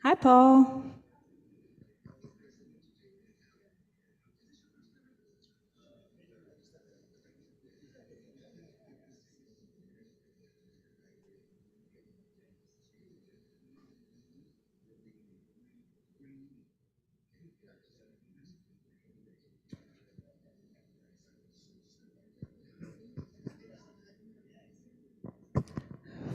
Hi, Paul.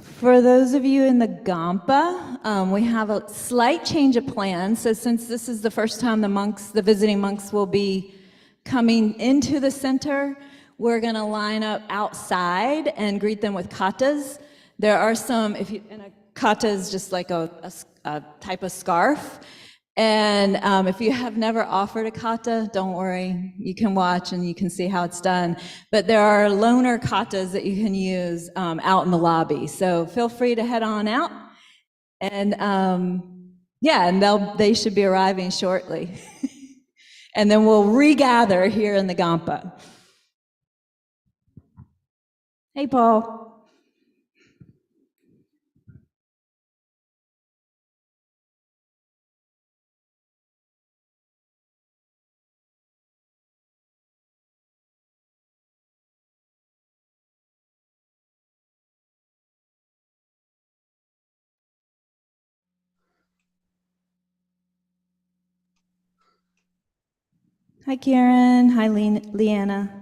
For those of you in the Gampa, we have a slight change of plans. So since this is the first time the visiting monks will be coming into the center, we're going to line up outside and greet them with katas. There are some, and a kata is just like a type of scarf. And if you have never offered a kata, don't worry. You can watch and you can see how it's done. But there are loaner katas that you can use out in the lobby. So feel free to head on out. And yeah, and they should be arriving shortly. And then we'll regather here in the Gampa. Hey, Paul. Hi, Karen. Hi, Leanna.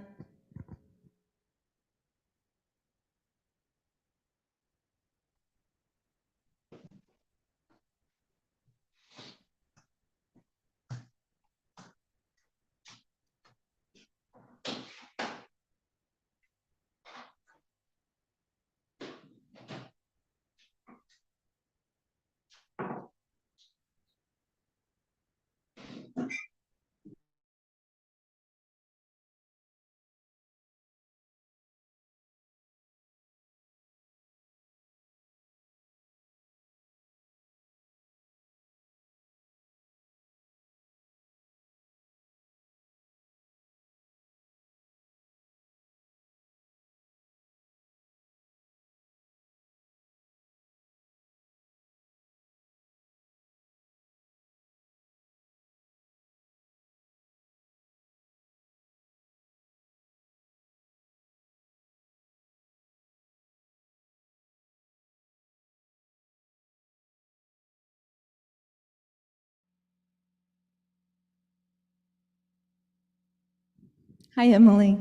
Hi, Emily.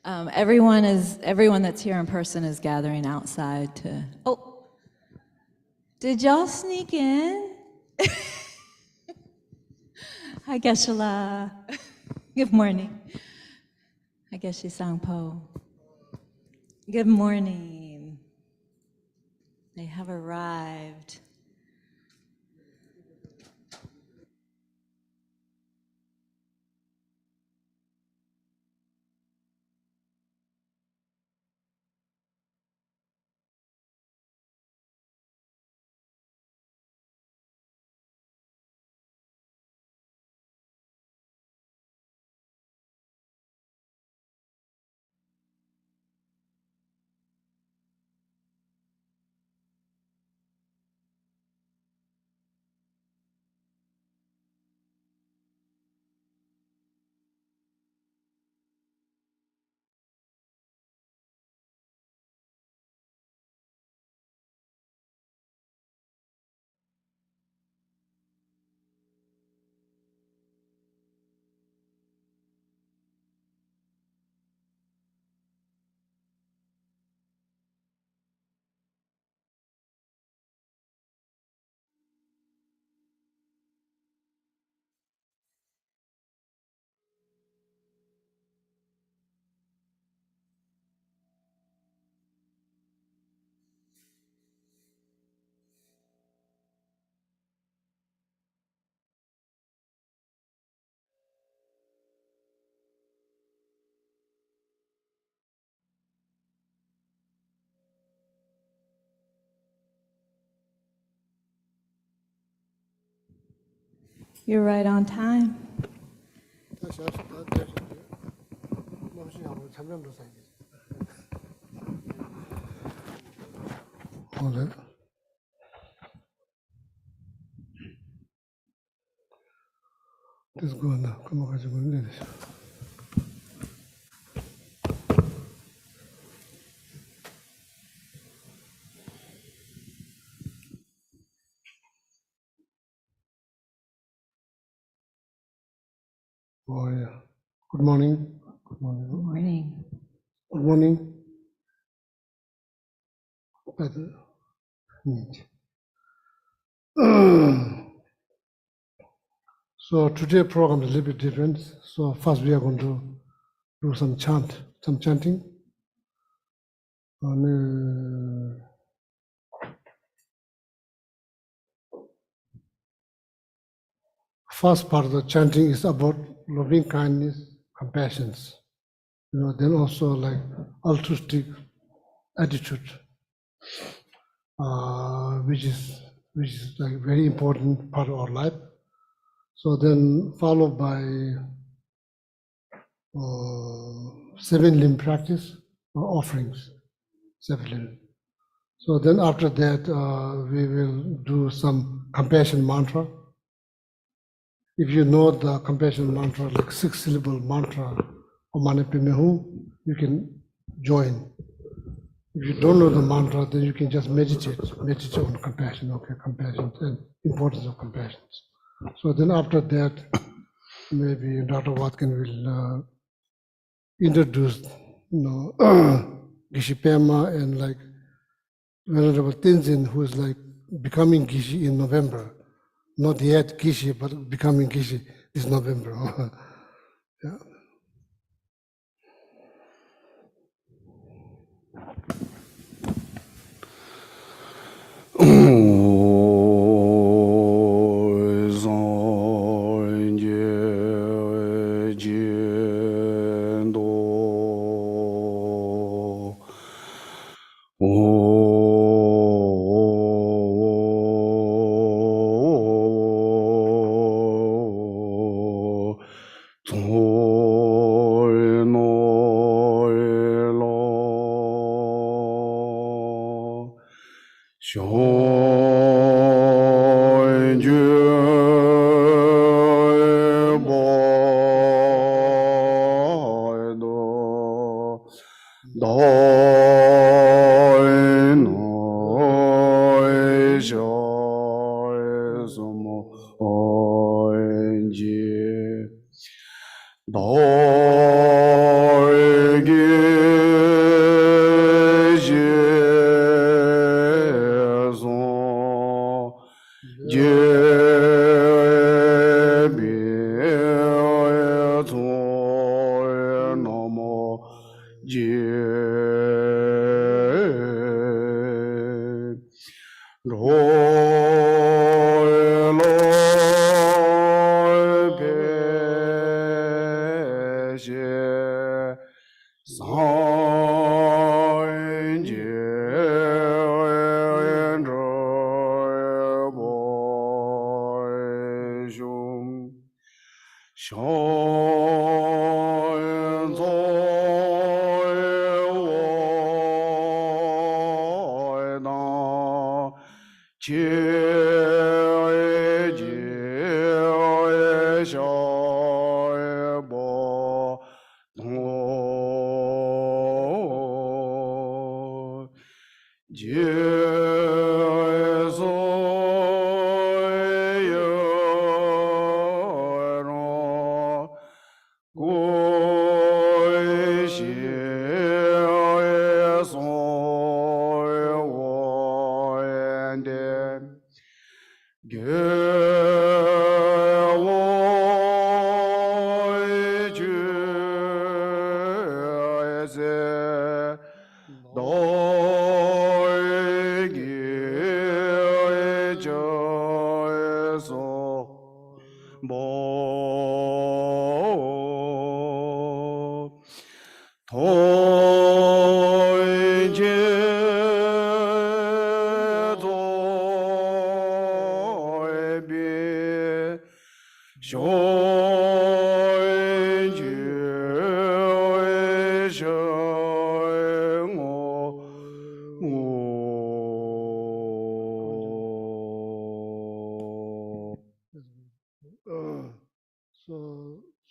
Everyone that's here in person is gathering outside to. Oh, did y'all sneak in? Hi, Geshe-la. Good morning. Hi, Geshe-sangpo. Good morning. They have arrived. You're right on time. Let's go now. Come on, guys. Oh, yeah. Good morning. Good morning. Good morning. Good morning. Better. So today's program is a little bit different. So first we are going to do some chanting. And, first part of the chanting is about loving kindness, compassion. Then also like altruistic attitude, which is like very important part of our life. So then followed by seven limb practice or offerings, seven limb. So then after that, we will do some compassion mantra. If you know the compassion mantra, like 6-syllable mantra, Om Mani Padme Hum, you can join. If you don't know the mantra, then you can just meditate on compassion, okay, compassion and importance of compassion. So then after that, maybe Dr. Watkin will introduce, Geshe Pema and like Venerable Tenzin, who is like becoming Geshe in November. Not yet Geshe, but becoming Geshe this November. Yeah.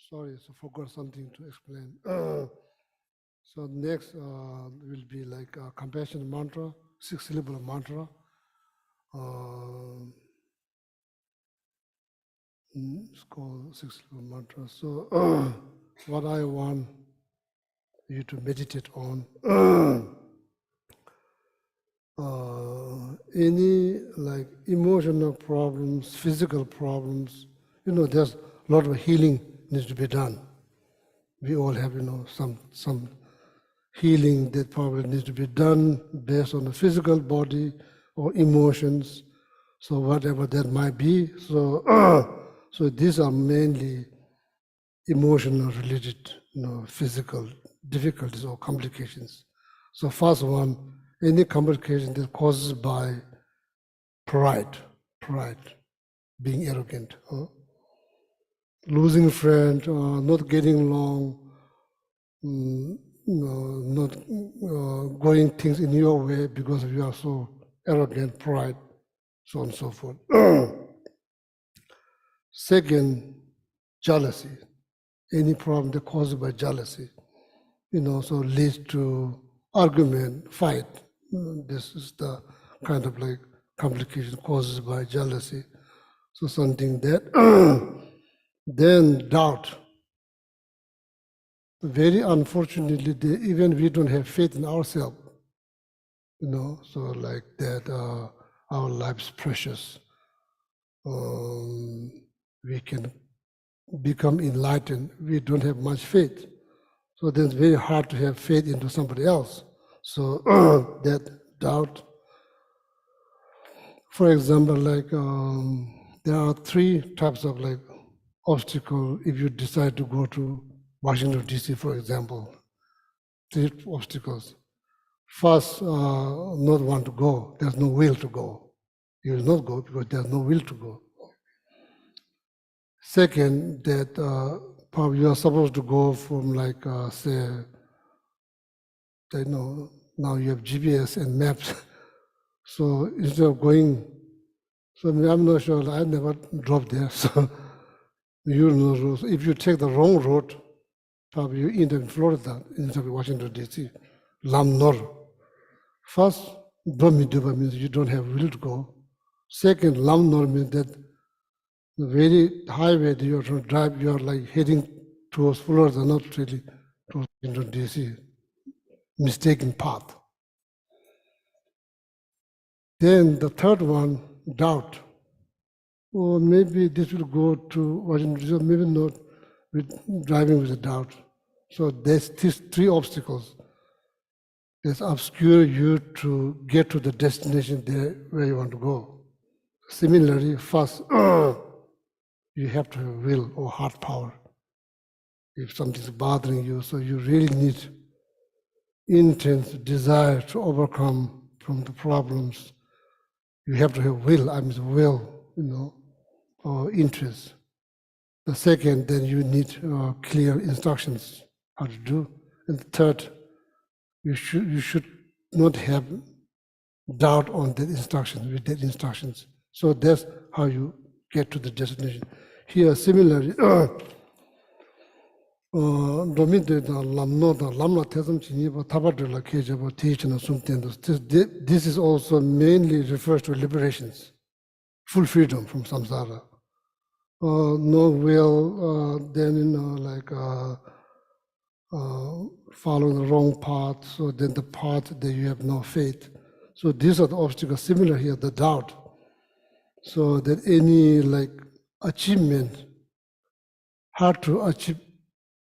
sorry, so forgot something to explain. So next will be like a compassion mantra, 6-syllable mantra. It's called 6-syllable mantra. So what I want you to meditate on, any like emotional problems, physical problems, there's a lot of healing needs to be done. We all have, some healing that probably needs to be done based on the physical body or emotions. So whatever that might be. So, so these are mainly emotional related, physical difficulties or complications. So first one, any complication that causes by pride, being arrogant, losing a friend, not getting along, not going things in your way because you are so arrogant, pride, so on and so forth. Second, jealousy. Any problem that caused by jealousy, so leads to argument, fight. This is the kind of like complication caused by jealousy. So something that, then doubt. Very unfortunately, even we don't have faith in ourselves, so like that our life's precious. We can become enlightened. We don't have much faith. So then it's very hard to have faith into somebody else. So that doubt, for example, like there are 3 types of like obstacle if you decide to go to Washington, D.C., for example. 3 obstacles. First, not want to go. There's no will to go. You will not go because there's no will to go. Second, that probably you are supposed to go from like, say, now you have GPS and maps. So instead of going, so I'm not sure, I never drove there, so you know. So if you take the wrong road, probably you end up in Florida instead of Washington, D.C., Lamnor. First, Brahmiduba means you don't have will to go. Second, Lamnor means that the very highway that you're trying to drive, you're like heading towards Florida, not really towards Washington, D.C., mistaken path. Then the third one, doubt. Or maybe this will go to Washington, maybe not, with driving with a doubt. So there's these 3 obstacles that obscure you to get to the destination there where you want to go. Similarly, first, you have to have will or heart power. If something's bothering you, so you really need intense desire to overcome from the problems. You have to have will, will, or interest. The second, then you need clear instructions how to do. And the third, you should not have doubt on that instruction, with that instructions. So that's how you get to the destination. Here, similarly, this is also mainly refers to liberations, full freedom from samsara. No will, then following the wrong path, so then the path that you have no faith. So these are the obstacles. Similar here, the doubt. So that any like achievement, hard to achieve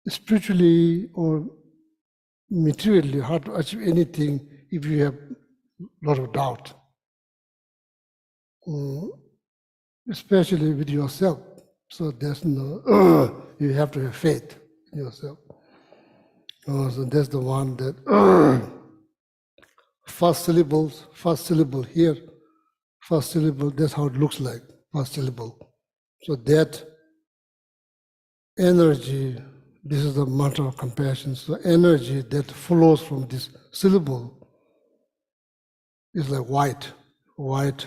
spiritually or materially, hard to achieve anything if you have a lot of doubt, especially with yourself. So there's no, you have to have faith in yourself. So that's the one that first syllable here, first syllable, that's how it looks like, first syllable. So that energy, this is the matter of compassion, so energy that flows from this syllable is like white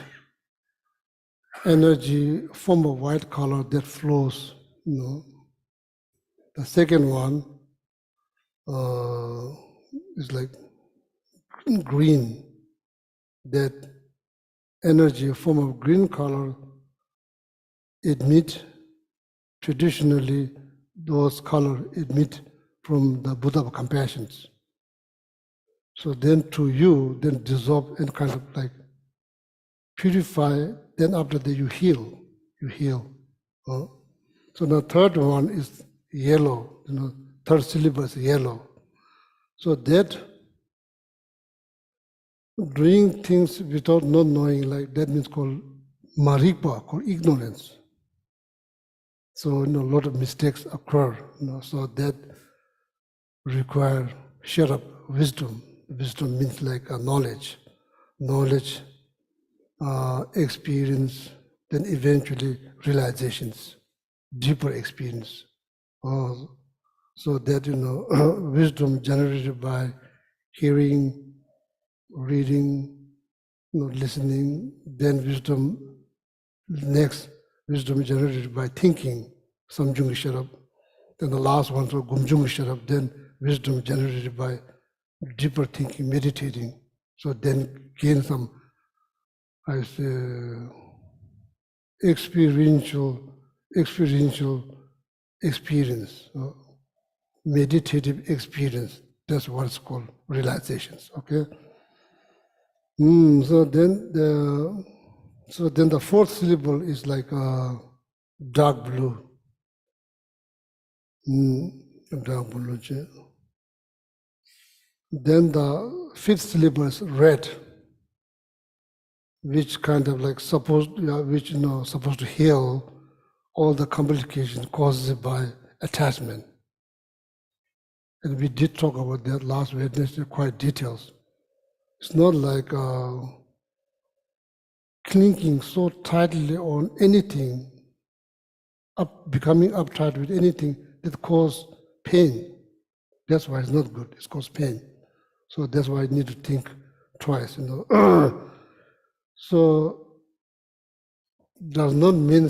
energy, form of white color that flows, the The second one is like green. That energy, form of green color, emit traditionally those color emit from the Buddha of compassion. So then to you, then dissolve and kind of like purify, then after that you heal. So the third one is yellow, third syllable is yellow. So that doing things without not knowing, like that means called maripa, called ignorance. So a lot of mistakes occur. So that require shut up wisdom. Wisdom means like knowledge, experience, then eventually realizations, deeper experience. So that wisdom generated by hearing, reading, listening, then wisdom, next wisdom generated by thinking, samjung sharab, then the last one, so gumjung sharab, then wisdom generated by deeper thinking, meditating. So then gain some, I say, experiential experience, meditative experience. That's what it's called, realizations. Okay. So then the fourth syllable is like dark blue. Dark blue. Then the fifth syllable is red, which kind of like supposed to heal all the complications caused by attachment. And we did talk about that last Wednesday, quite details. It's not like clinging so tightly on anything, becoming uptight with anything that causes pain. That's why it's not good. It's caused pain. So that's why I need to think twice. So does not mean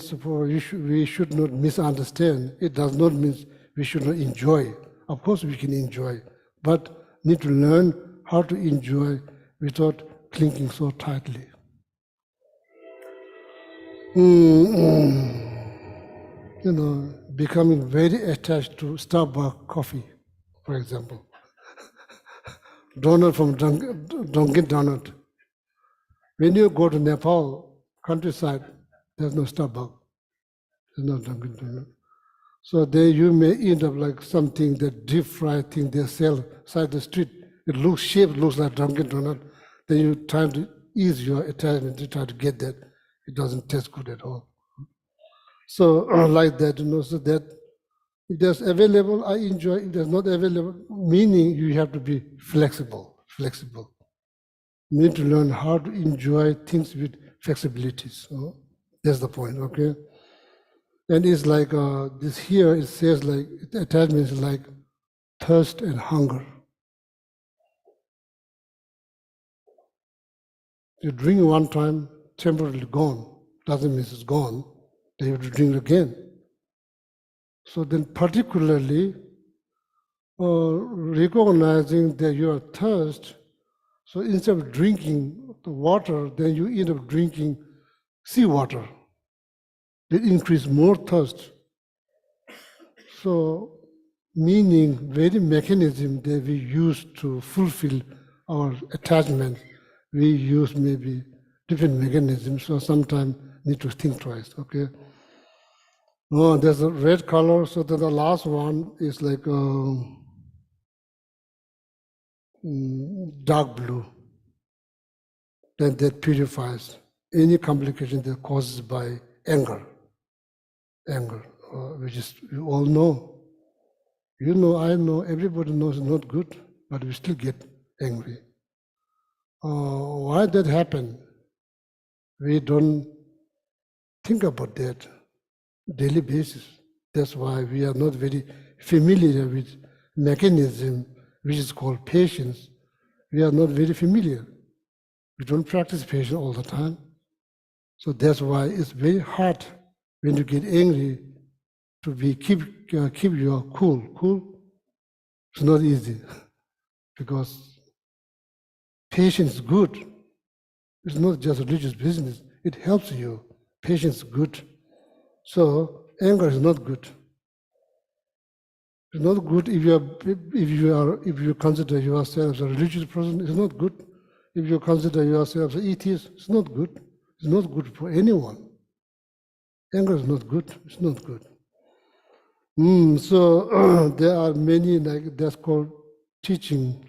we should not misunderstand. It does not mean we should not enjoy. Of course we can enjoy, but need to learn how to enjoy without clinging so tightly. Becoming very attached to Starbucks coffee, for example. Donut from Dunkin' Donut. When you go to Nepal, countryside, there's no Starbucks. There's no Dunkin' Donut. So there you may end up like something, that deep fried thing they sell side the street. It looks shaped, looks like Dunkin' Donut. Then you try to ease your attachment to try to get that. It doesn't taste good at all. So like that, so that if there's available, I enjoy. If there's not available, meaning you have to be flexible. You need to learn how to enjoy things with flexibility. So that's the point, okay? And it's like this here, it says like, attachment is like thirst and hunger. You drink one time, temporarily gone, doesn't mean it's gone, then you have to drink again. So then particularly, recognizing that you are thirst, so instead of drinking the water, then you end up drinking seawater. It increase more thirst. So, meaning very mechanism that we use to fulfill our attachment, we use maybe different mechanisms, so sometimes need to think twice, okay? Oh, there's a red color, so then the last one is like dark blue. Then that purifies any complication that causes by anger, which is, you all know. You know, I know, everybody knows it's not good, but we still get angry. Why that happen? We don't think about that daily basis. That's why we are not very familiar with mechanism which is called patience. We are not very familiar. We don't practice patience all the time. So that's why it's very hard when you get angry to be keep your cool. Cool, it's not easy because patience is good. It's not just religious business. It helps you. Patience is good. So anger is not good. It's not good if you consider yourself a religious person. It's not good. If you consider yourself an atheist, it's not good. It's not good for anyone. Anger is not good. It's not good. So there are many, like that's called teaching,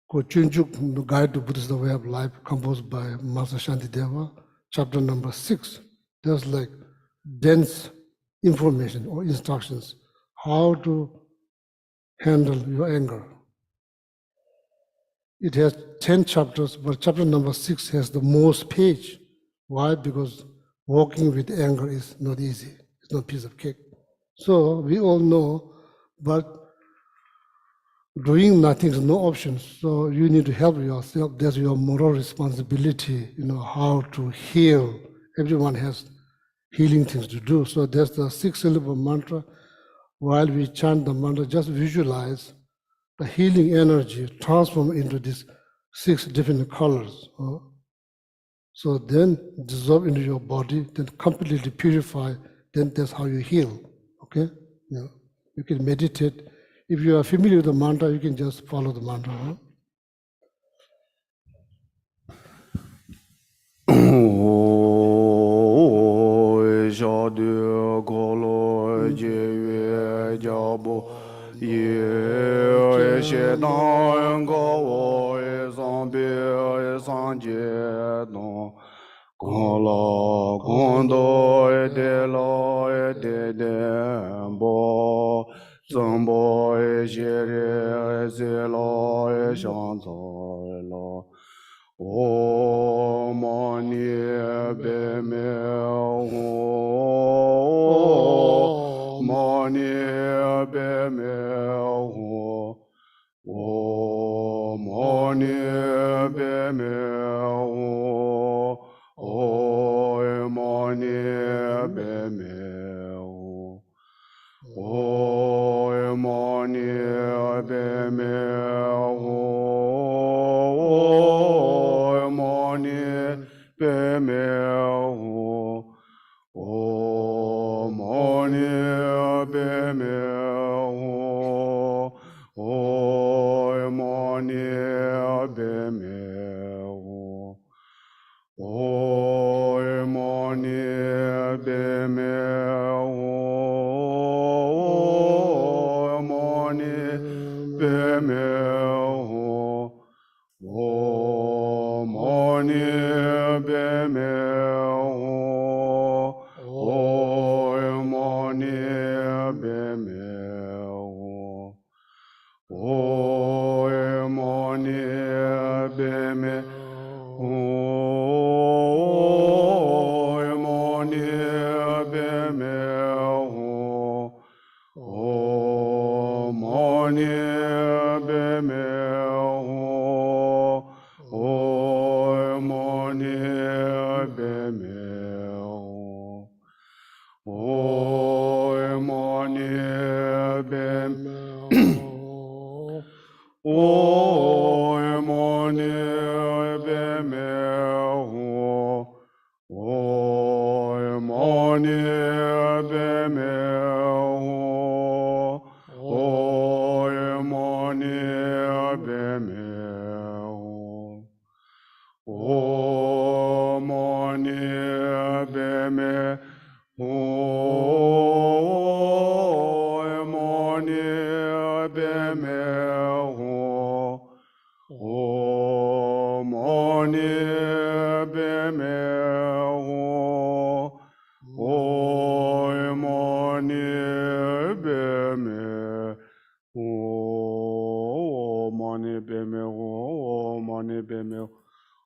called Chunjuk Guide to Buddhist Way of Life, composed by Master Shantideva, chapter number 6. There's like dense information or instructions how to handle your anger. It has 10 chapters, but chapter number 6 has the most page. Why? Because walking with anger is not easy. It's not a piece of cake. So we all know, but doing nothing is no option. So you need to help yourself. That's your moral responsibility, how to heal. Everyone has healing things to do. So that's the 6-syllable mantra. While we chant the mantra, just visualize the healing energy transform into these 6 different colors. So then dissolve into your body, then completely purify, then that's how you heal. Okay? Yeah. You can meditate. If you are familiar with the mantra, you can just follow the mantra. Huh? O mani be me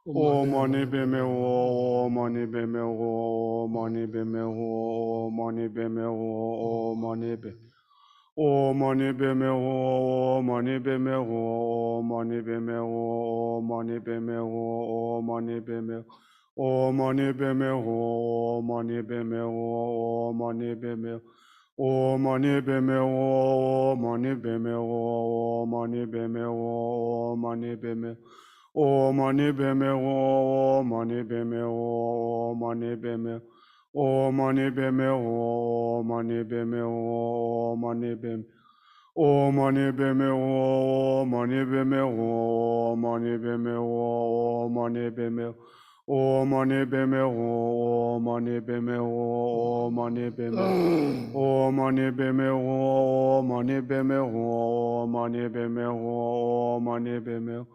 Oh, mani be me o mani be me o mani be me o mani be me be me o mani be me o mani be me o mani be me o mani be me O mani be me o mani be me o mani be me o mani be me o mani be me O mani be me O mani be me O mani be me O mani be me O mani be me O mani be me O mani be me O mani be me O mani be me O mani be me O mani be me O mani be me O mani be me O mani be me O mani be me O mani be O mani be me O mani be me O mani be me O mani be me O mani be me Om mani padme hum, Om mani padme hum, Om mani padme hum. Om mani padme hum, Om mani padme hum, Om mani padme hum, Om mani padme hum. Om mani padme hum, Om mani padme hum, Om mani padme hum. Om mani padme hum, Om mani padme hum, Om mani padme hum. Om mani padme hum, Om mani padme hum, Om mani padme hum, Om mani padme hum. Om mani padme hum, Om mani padme hum, Om mani padme hum.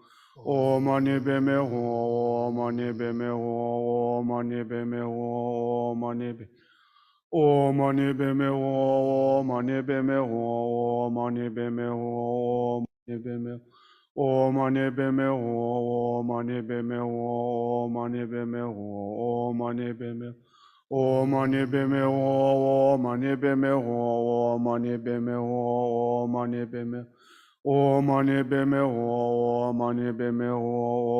Om mani padme hum, Om mani padme hum, Om mani padme hum, Om mani padme hum. Om mani padme hum, Om mani padme hum, Om mani padme hum, Om mani padme hum. Om mani padme hum, Om mani padme hum, Om mani padme hum, Om mani padme hum. Om mani padme hum, Om mani padme hum, Om mani padme hum. Om mani padme hum, Om mani padme hum, Om mani padme hum, Om mani padme hum. Om mani padme hum, Om mani padme hum,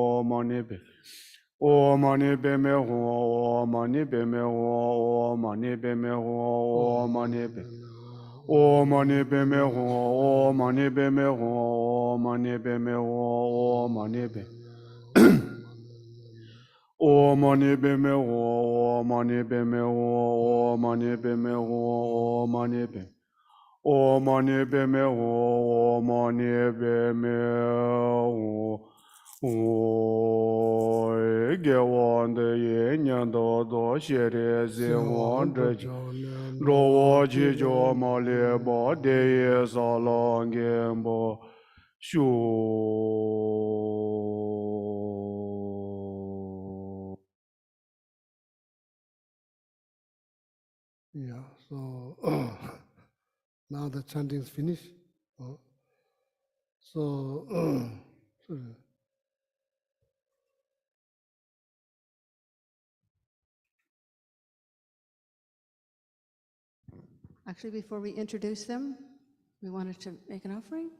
Om mani padme hum. Om mani padme hum, Om mani padme hum, Om mani padme hum, Om mani padme hum. Om mani padme hum, Om mani padme hum, Om mani padme hum, Om mani padme hum. Om mani padme hum, Om mani padme hum, Om mani padme hum, Om mani padme hum. Om mani padme hum, Om mani padme hum. Ge wan de ye nyan do do xie re zi wan zhe ji. Ro wo ji jo ma le ba de ye sa lang gen ba. Shu. Yeah, so now the chanting is finished. So, Actually, before we introduce them, we wanted to make an offering.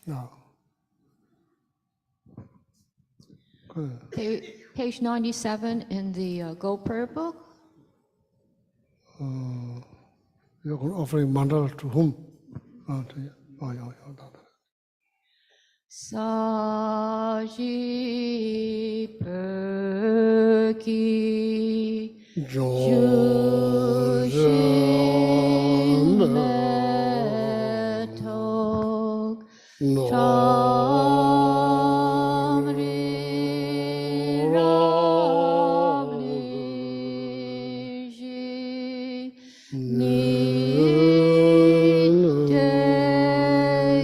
yeah. Page 97 in the Gold Prayer Book. You're going to offering mandala to whom? To you. Oh, yeah, that. Saji perki Joseph metok no tamri ramni ji ni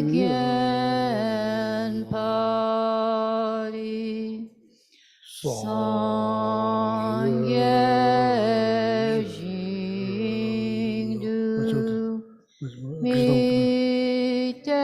Degen pari sangye jingdu mi te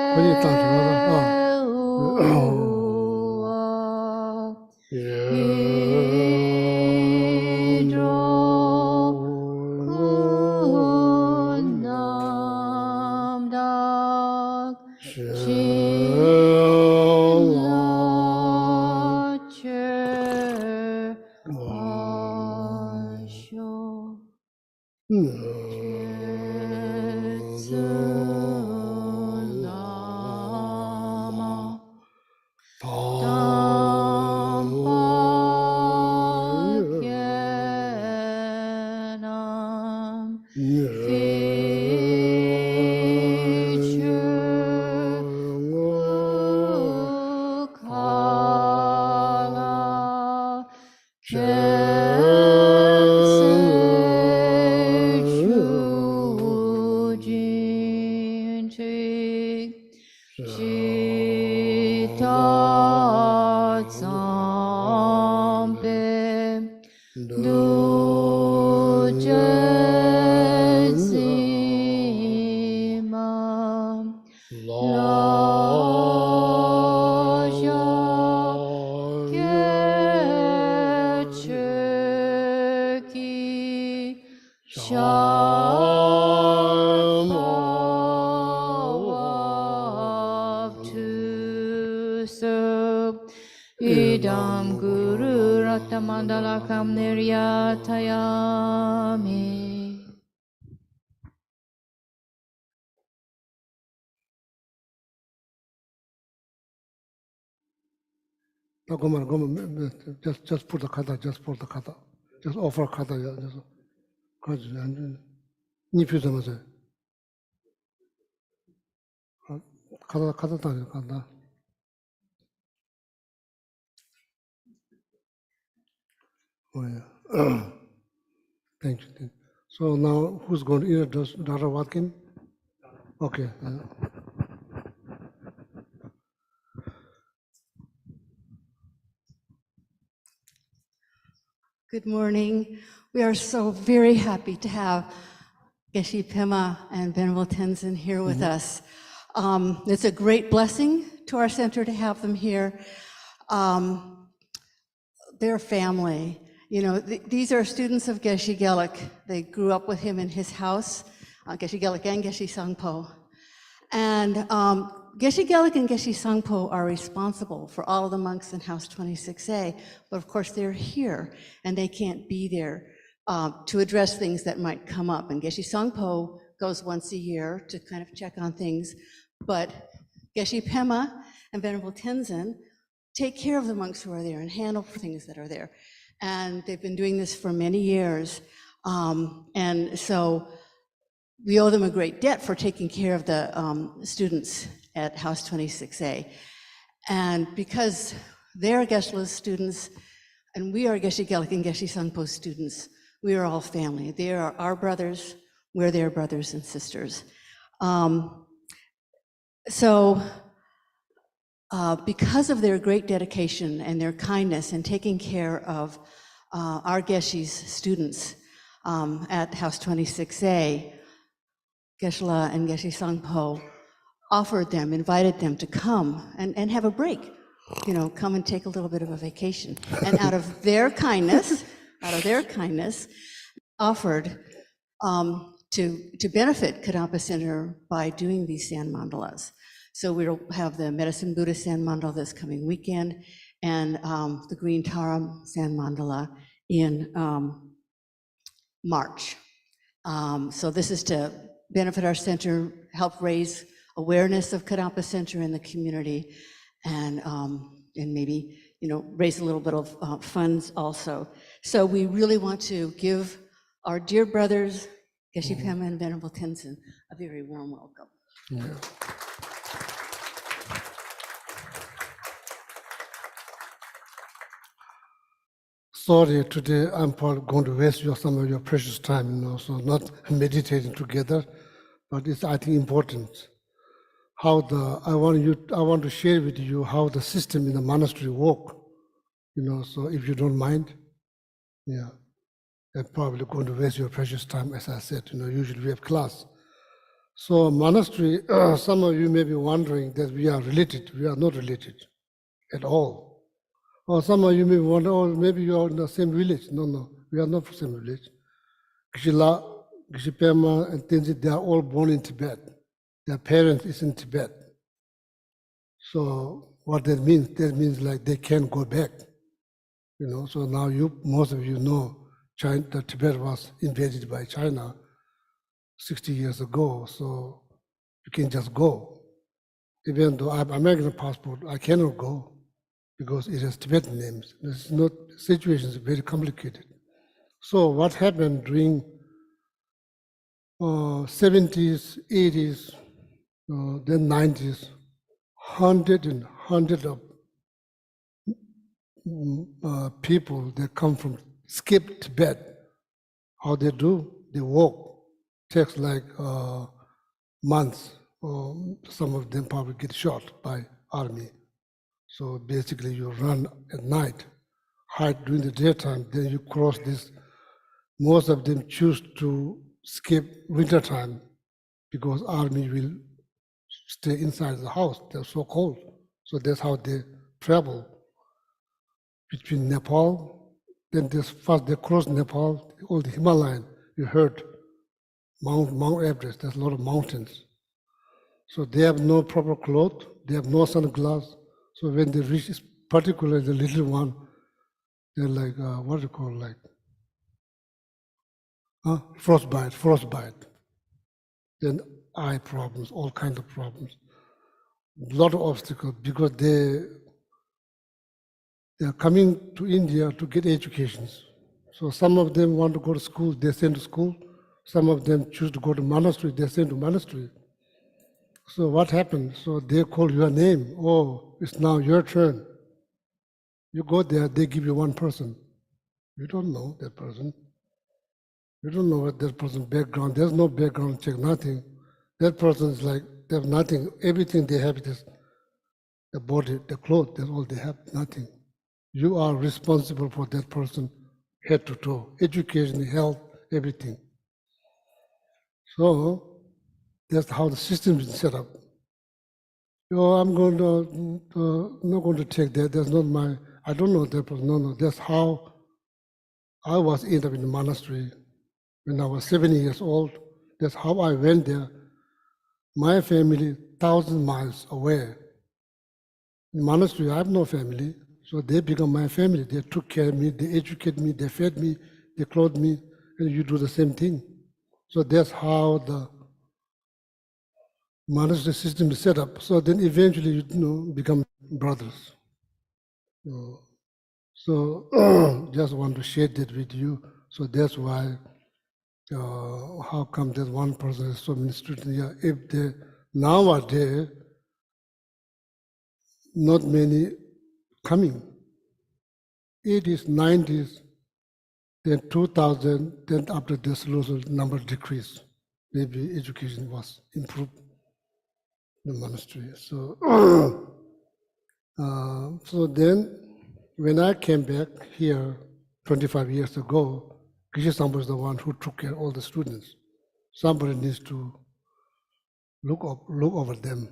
Jam Guru Ratamandalakam Niryatayami. No, go on, just put the kata, just put the kata. Just offer kata, yeah, just. And kata, kata. Oh, yeah. Thank you. So now, who's going to introduce Dr. Watkin? Okay. Good morning. We are so very happy to have Geshe Pema and Venerable Tenzin here with us. It's a great blessing to our center to have them here. Their family, you know, these are students of Geshe Gelik. They grew up with him in his house, Geshe Gelik and Geshe Sangpo. And Geshe Gelik and Geshe Sangpo are responsible for all of the monks in House 26A, but of course they're here and they can't be there to address things that might come up. And Geshe Sangpo goes once a year to kind of check on things, but Geshe Pema and Venerable Tenzin take care of the monks who are there and handle things that are there. And they've been doing this for many years. And so we owe them a great debt for taking care of the students at House 26A. And because they're Geshe-la's students, and we are Geshe Gelik and Geshe Sangpo students, we are all family. They are our brothers, we're their brothers and sisters. Because of their great dedication and their kindness in taking care of our Geshe's students at House 26A, Geshe-la and Geshe Sangpo invited them to come and have a break, you know, come and take a little bit of a vacation. And out of their kindness, offered to benefit Kadampa Center by doing these sand mandalas. So we'll have the Medicine Buddha sand mandala this coming weekend and the Green Tara sand mandala in March. So this is to benefit our center, help raise awareness of Kadampa Center in the community, and maybe, you know, raise a little bit of funds also. So we really want to give our dear brothers, Geshe Pema and Venerable Tenzin, a very warm welcome. Yeah. Sorry, today I'm probably going to waste some of your precious time, you know, so not meditating together, but it's, I think, important. I want to share with you how the system in the monastery work, you know, so if you don't mind, yeah, I'm probably going to waste your precious time, as I said, you know, usually we have class. So monastery, some of you may be wondering that we are related. We are not related at all. Or some of you may wonder, oh, maybe you are in the same village. No, we are not from the same village. Geshe-la, Geshe Pema, and Tenzin, they are all born in Tibet. Their parents is in Tibet. So what that means like they can't go back. You know, so now most of you know that Tibet was invaded by China 60 years ago, so you can just go. Even though I have American passport, I cannot go because it has Tibetan names. It's not, situation is very complicated. So what happened during 70s, 80s, then 90s, hundred of people that come from skip Tibet. How they do? They walk. Takes like months. Or some of them probably get shot by army. So basically, you run at night, hide during the daytime. Then you cross this. Most of them choose to skip winter time because army will stay inside the house. They're so cold. So that's how they travel between Nepal. Then first they cross Nepal, all the Himalayan. You heard Mount Everest. There's a lot of mountains. So they have no proper clothes. They have no sunglasses. So when they reach particularly the little one, they're like, what do you call, like, frostbite. Then eye problems, all kinds of problems. A lot of obstacles because they're coming to India to get educations. So some of them want to go to school, they send to school. Some of them choose to go to monastery, they send to monastery. So what happened? So they call your name. Oh, it's now your turn. You go there, they give you one person. You don't know that person. You don't know what that person's background. There's no background check, nothing. That person is like, they have nothing. Everything they have is the body, the clothes, that's all they have, nothing. You are responsible for that person head to toe, education, health, everything. So that's how the system is set up. Oh, I'm going to not going to take that. That's not my. I don't know that person. No. That's how I was ended up in the monastery when I was 7 years old. That's how I went there. My family, 1,000 miles away. In monastery, I have no family, so they become my family. They took care of me, they educated me, they fed me, they clothed me, and you do the same thing. So that's how the monastery system is set up. So then eventually, become brothers. So just want to share that with you. So that's why, how come that one person has so many students here? If they, nowadays, not many coming. 80s, 90s, then 2000, then after this number decreased. Maybe education was improved in the monastery. So, so then when I came back here 25 years ago, Geshe-Sangpo was the one who took care of all the students. Somebody needs to look over them,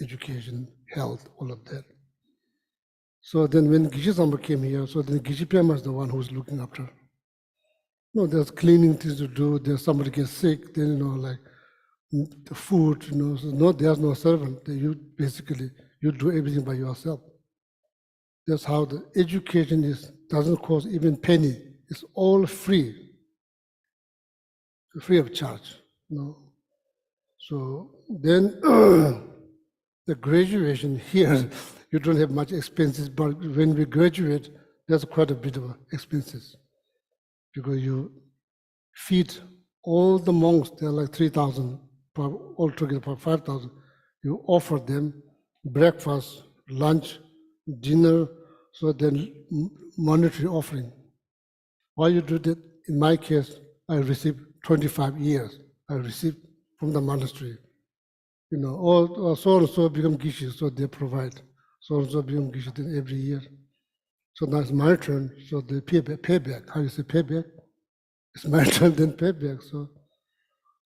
education, health, all of that. So then when Geshe-Sangpo came here, so then Geshe-Pema is the one who's looking after. No, there's cleaning things to do, there's somebody gets sick, then, like the food, so no, there's no servant. You basically, you do everything by yourself. That's how the education doesn't cost even penny. It's all free of charge. So then the graduation here, you don't have much expenses, but when we graduate, there's quite a bit of expenses because you feed all the monks, they're like 3,000, altogether for 5,000. You offer them breakfast, lunch, dinner, so then monetary offering. Why you do that? In my case, I received 25 years. I received from the monastery. Or so and so become Gishi, so they provide. So and so become Gishi then every year. So now it's my turn, so they payback. How you say payback? It's my turn, then payback.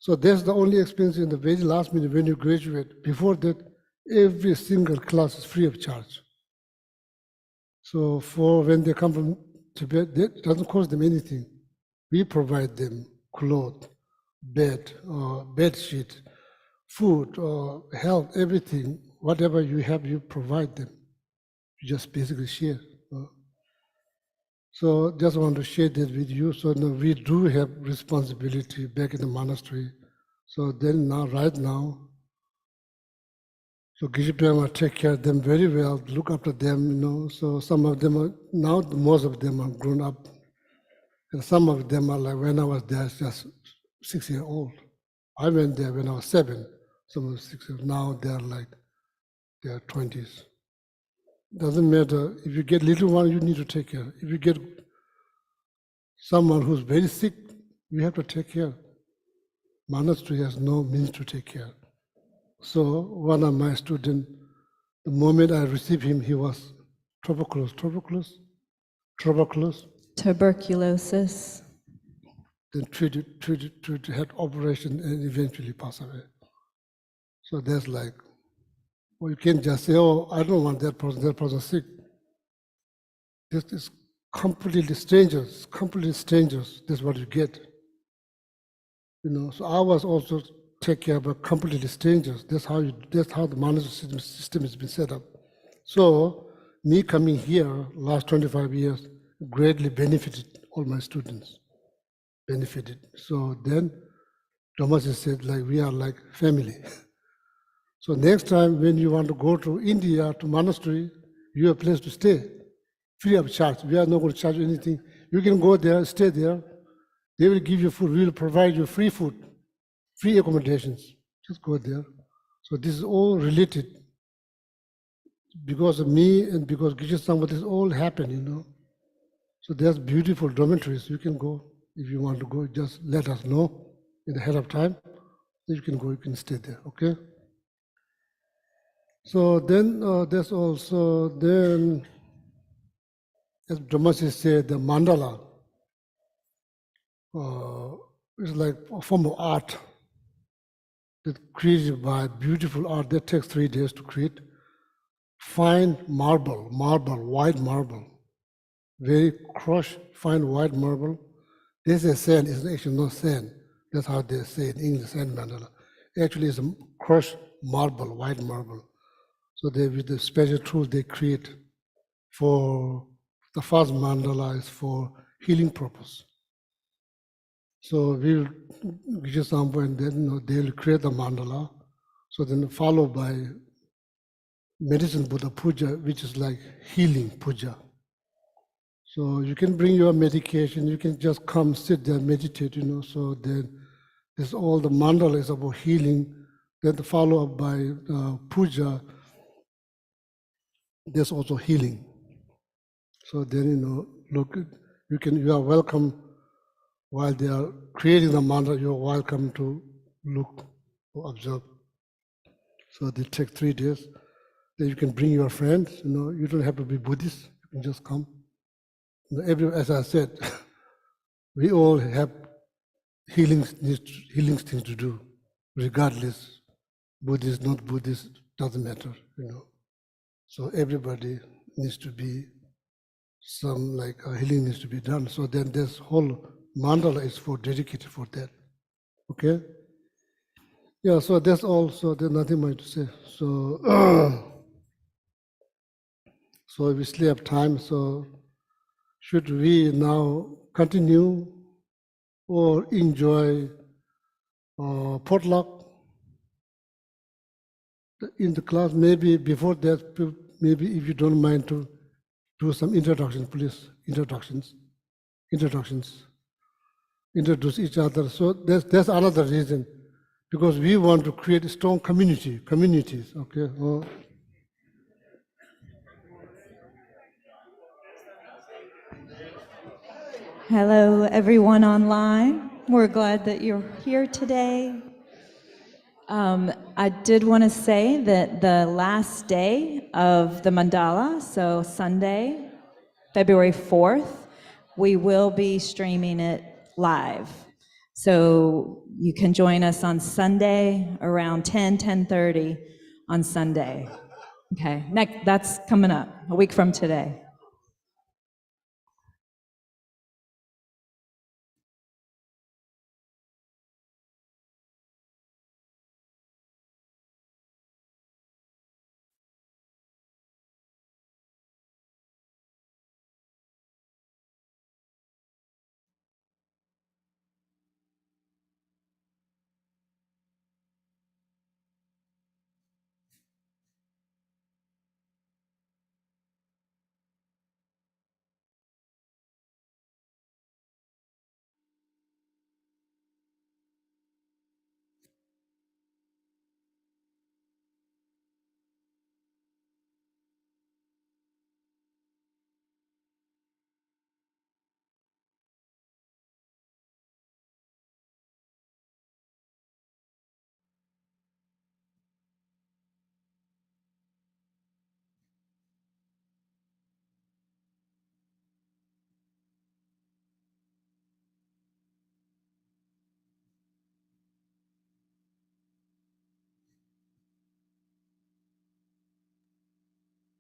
So that's the only expense in the very last minute when you graduate. Before that, every single class is free of charge. So for when they come from Tibet, that doesn't cost them anything. We provide them clothes, bed sheet, food, health, everything. Whatever you have, you provide them. You just basically share. So just want to share that with you. So now we do have responsibility back in the monastery. So then now, right now, so Geshe-Pema take care of them very well, look after them, So some of them are, now most of them are grown up. And some of them are like when I was there, just 6 years old. I went there when I was 7. Some of 6 years, now they're 20s. Doesn't matter, if you get little one, you need to take care. If you get someone who's very sick, you have to take care. Monastery has no means to take care. So one of my students, the moment I received him, he was tuberculosis, Tuberculosis. then treated, had operation and eventually passed away. So that's like, well, you can't just say, oh, I don't want that person sick. This is completely strangers, that's what you get. So I was also take care of completely strangers. That's how the monastery system has been set up. So me coming here last 25 years greatly benefited all my students, benefited. So then Thomas said, like, we are like family. So next time when you want to go to India, to monastery, you have a place to stay, free of charge. We are not going to charge you anything. You can go there, stay there. They will give you food. We will provide you free food, free accommodations. Just go there. So this is all related. Because of me and because Geshe Sangpa, this all happened, you know. So there's beautiful dormitories. You can go. If you want to go, just let us know in ahead of time. You can go, you can stay there, okay? So then there's also, then, as Dhammaji said, the mandala is like a form of art that created by beautiful art that takes 3 days to create. Fine marble, white marble, very crushed, fine white marble. They say sand, it's actually not sand. That's how they say in English, sand mandala. Actually, it's a crushed marble, white marble. So they, with the special tools they create for the first mandala is for healing purpose. So we'll give some and then they'll create the mandala. So then followed by medicine Buddha puja, which is like healing puja. So you can bring your medication, you can just come sit there, meditate, you know. So then this all the mandala is about healing. Then follow up by puja, there's also healing. So then, you know, look, you are welcome while they are creating the mandala, you're welcome to look or observe. So they take 3 days. Then you can bring your friends, you know, you don't have to be Buddhist, you can just come. You know, as I said, we all have healing things to do, regardless, Buddhist, not Buddhist, doesn't matter, you know. So everybody needs to be some like healing needs to be done. So then this whole mandala is for dedicated for that. Okay? Yeah, so that's all. So there's nothing more to say. So so we still have time. So should we now continue or enjoy potluck in the class? Maybe before that, maybe if you don't mind to do some introduction, please. Introductions. Introduce each other. So that's another reason, because we want to create a strong communities. Okay. Hello, everyone online. We're glad that you're here today. I did want to say that the last day of the mandala, so Sunday, February 4th, we will be streaming it live. So you can join us on Sunday around 10:30 on Sunday. Okay, next, that's coming up, a week from today.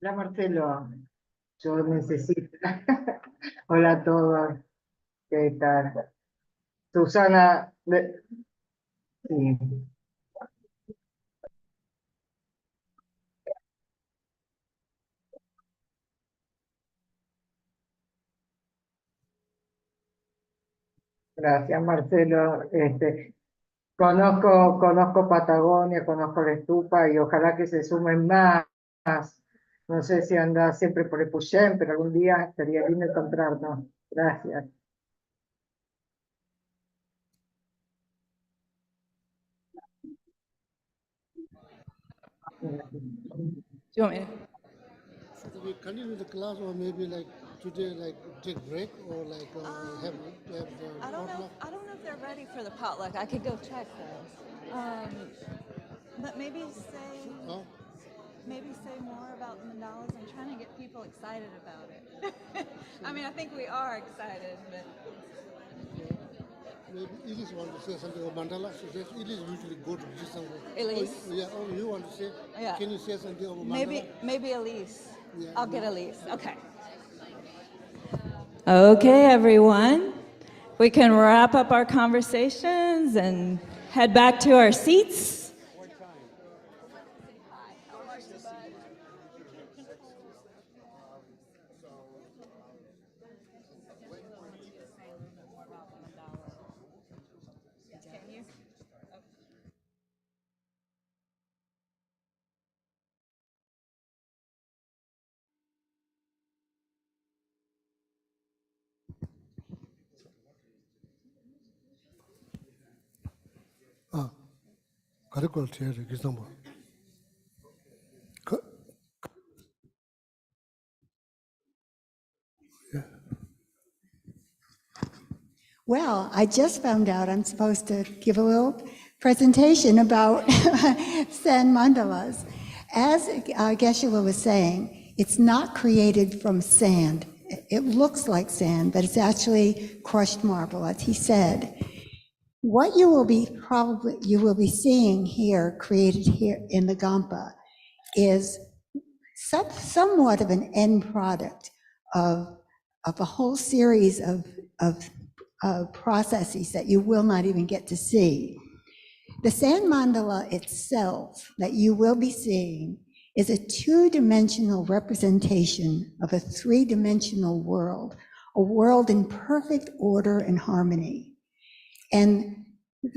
Hola Marcelo, yo necesito. Hola a todos, ¿qué tal? Susana, sí. Gracias, Marcelo. Conozco Patagonia, conozco la estupa y ojalá que se sumen más. No sé si anda siempre por Epuyén, pero algún día estaría lindo encontrarnos. Gracias. Do you want me to? So we continue the class, or maybe like today, like take break, or like have the I don't know. potluck? I don't know if they're ready for the potluck. I could go check though. But Huh? maybe say more about mandalas. I'm trying to get people excited about it. I mean, I think we are excited, but Maybe Elise want to say something about mandala. So just Elise usually go to do something. Elise? Oh, yeah. Oh, you want to say? Yeah. Can you say something about mandala? maybe Elise. Yeah, I'll get Elise. Okay. Okay, everyone. We can wrap up our conversations and head back to our seats. Ah, 가르쳐 줘야지 그 정도. Well, I just found out I'm supposed to give a little presentation about sand mandalas. As Geshe-la was saying, it's not created from sand. It looks like sand, but it's actually crushed marble, as he said. What you will be seeing here, created here in the Gampa, is somewhat of an end product of a whole series of processes that you will not even get to see. The sand mandala itself that you will be seeing is a two-dimensional representation of a three-dimensional world, a world in perfect order and harmony. And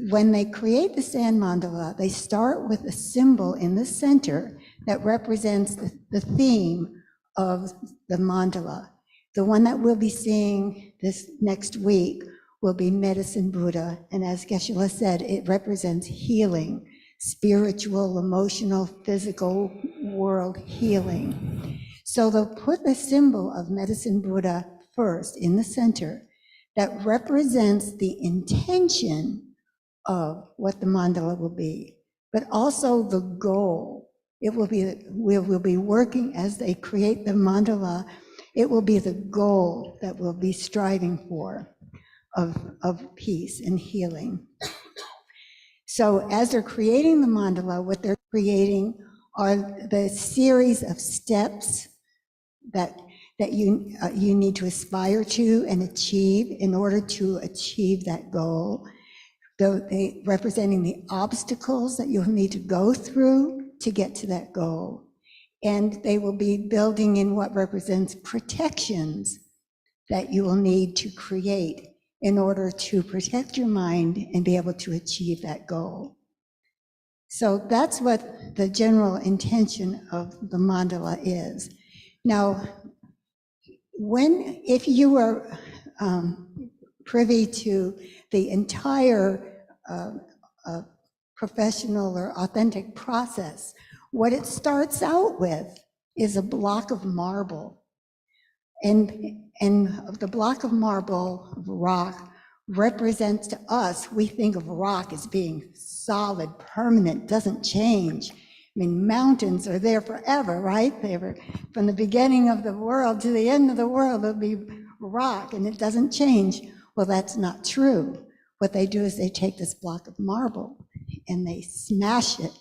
when they create the sand mandala, they start with a symbol in the center that represents the theme of the mandala. The one that we'll be seeing this next week will be Medicine Buddha, and as Geshe-la said, it represents healing, spiritual, emotional, physical world healing. So they'll put the symbol of Medicine Buddha first in the center that represents the intention of what the mandala will be, but also the goal. It will be, we'll be working as they create the mandala, it will be the goal that we'll be striving for of peace and healing. So as they're creating the mandala, what they're creating are the series of steps that you need to aspire to and achieve in order to achieve that goal. They representing the obstacles that you'll need to go through to get to that goal. And they will be building in what represents protections that you will need to create in order to protect your mind and be able to achieve that goal. So that's what the general intention of the mandala is. Now, if you were privy to the entire professional or authentic process, what it starts out with is a block of marble. And the block of marble, of rock, represents to us, we think of rock as being solid, permanent, doesn't change. I mean, mountains are there forever, right? They were from the beginning of the world to the end of the world, there'll be rock and it doesn't change. Well, that's not true. What they do is they take this block of marble and they smash it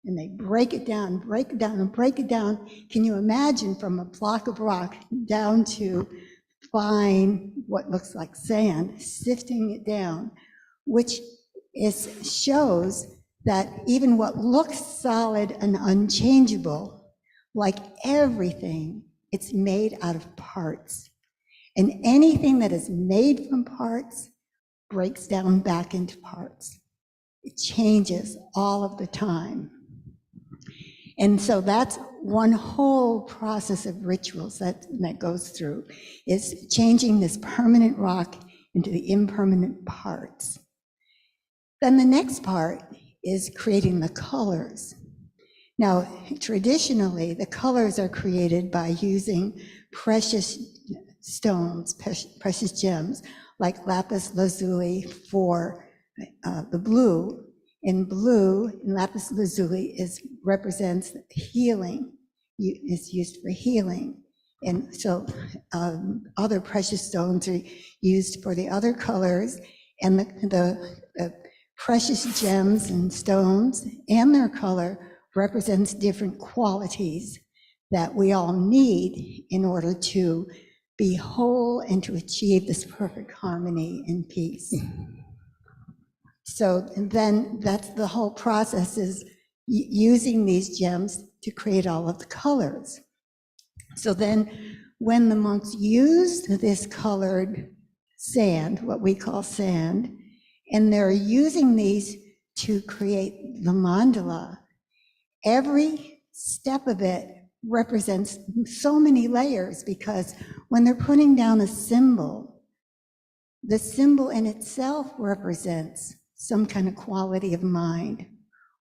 and they break it down, break it down, and break it down. Can you imagine from a block of rock down to fine, what looks like sand, sifting it down, which shows that even what looks solid and unchangeable, like everything, it's made out of parts. And anything that is made from parts breaks down back into parts. It changes all of the time. And so that's one whole process of rituals that goes through, is changing this permanent rock into the impermanent parts. Then the next part is creating the colors. Now, traditionally, the colors are created by using precious stones, precious gems, like lapis lazuli for the blue. In blue, lapis lazuli represents healing. It's used for healing. And so other precious stones are used for the other colors, and the precious gems and stones and their color represents different qualities that we all need in order to be whole and to achieve this perfect harmony and peace. So then that's the whole process, is using these gems to create all of the colors. So then when the monks used this colored sand, what we call sand, and they're using these to create the mandala, every step of it represents so many layers, because when they're putting down a symbol, the symbol in itself represents some kind of quality of mind